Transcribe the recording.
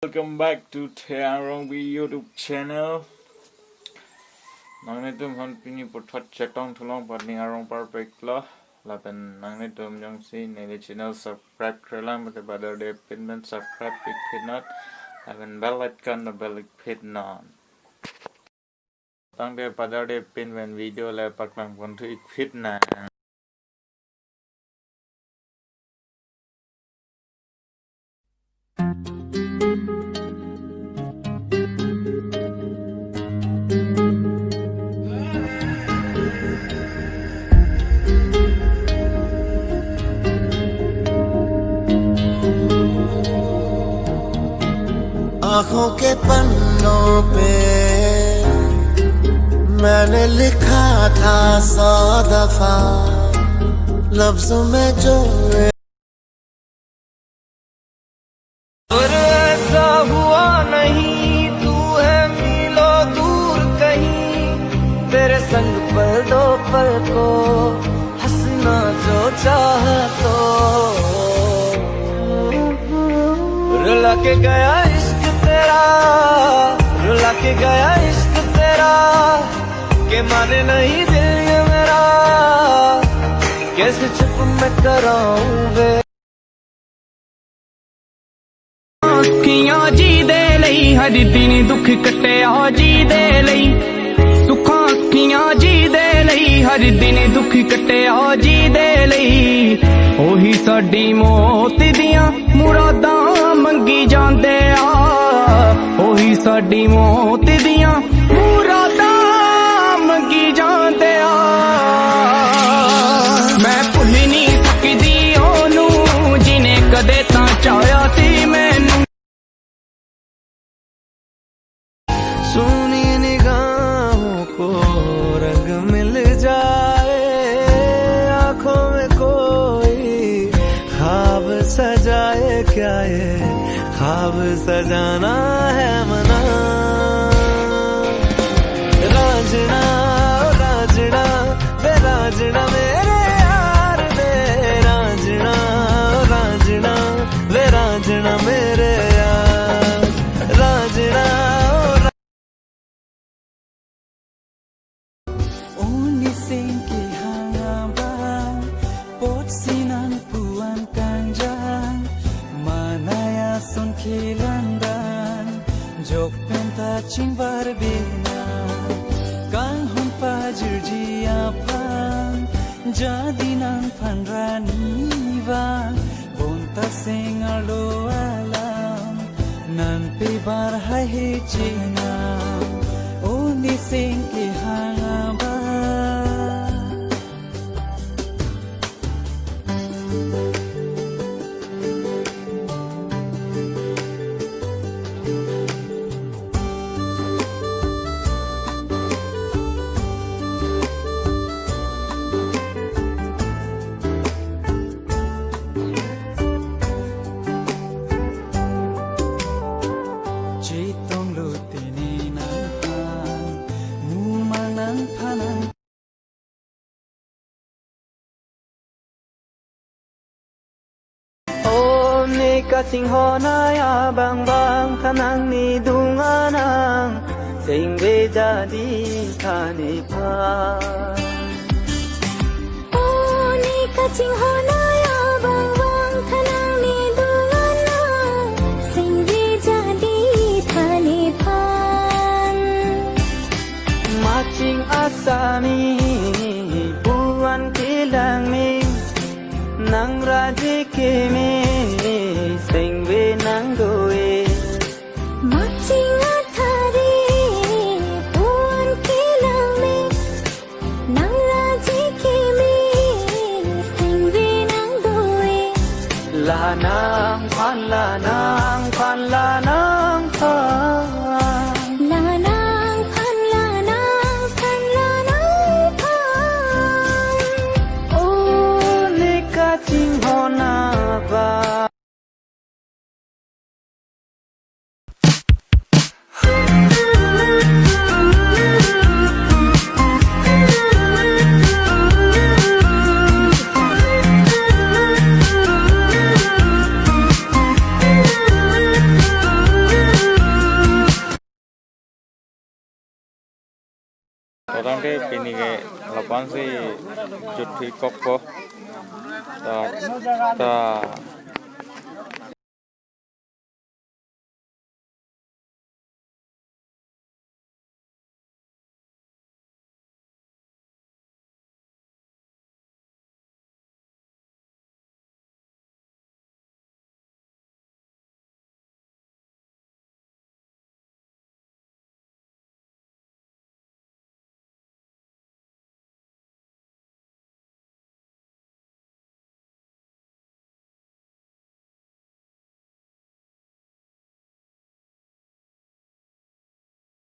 Welcome back to Thearong YouTube channel. Nang này tụm hon pini pot thoát chat tong thulong pat ni arong perfect lo. Lapen nang này tụm jong si này channel subscribe krelang mate badar de pin men subscribe pin not. Lapen bell icon the bell pin non. Tang de badar de pin when video le pak lang pon thu ik fit na. आँखों के पन्नों पे मैंने लिखा था 100 दफा लफ्जों में जो और ऐसा हुआ नहीं तू है मीलों दूर कहीं तेरे संग पल दो पल को हंसना जो चाह तो रुला के गया इश्क तेरा रुला के गया इश्क तेरा के माने नहीं दिल ये मेरा कैसे चुप मैं कराऊं वे ਅੱਖੀਆਂ ਜੀ ਦੇ ਲਈ ਹਰ ਦਿਨ ਦੁੱਖ ਕੱਟਿਆ ਜੀ ਦੇ ਲਈ ਸੁੱਖਾਂ ਅੱਖੀਆਂ ਜੀ ਦੇ ਲਈ ਹਰ ਦਿਨ ਦੁੱਖ ਕੱਟਿਆ ਜੀ ਦੇ ਲਈ ਉਹੀ ਸਾਡੀ ਮੌਤ ਦੀਆਂ ਮੁਰਾਦਾਂ ਮੰਗੀ ਜਾਂਦੇ ਆ ਉਹੀ ਸਾਡੀ ਮੌਤ ਦੀਆਂ ਮੁਰਾਦਾਂ ਮੰਗੀ ਜਾਂਦੇ ਆ ਮੈਂ ਭੁੱਲ ਨਹੀਂ ਸਕਦੀ ਉਹਨੂੰ ਜਿਹਨੇ ਕਦੇ ਤਾਂ ਚਾਹਿਆ ਸੀ ਮੈਨੂੰ सुनी निगाहों को रंग मिल जाए आंखों में कोई ख्वाब सजाए क्या ये ख्वाब सजाना है मना राजना राजना वे राजना मेरे यार वे राजना राजना वे राजना मेरे यार राजना Singki hangabang pot sinan puan kanjang manaya son kilandan jok penta chingbar bina kang hon pajir jia pang jadinan panrani van bonta singar lo alam nan pe bar hai he china oni singki hangabang Chitong lutini nang pan mumang nang panan Om ni kasing honaya bang bang kanang ni dunganang singge jadi kani pa Oh ni kaching honaya bang bang kanang ni dunganang singge jadi thani pan Matching asami buwan kilang mi nang raji kimi singve nang doe Matching athari puan kilang me nang raji kimi singve nang doe lanang pan lanang pan lanang pan lanang pan lanang pan lanang pan Oh ni kaching hona ba Orang deh pini ke lapan sih cuti koko ta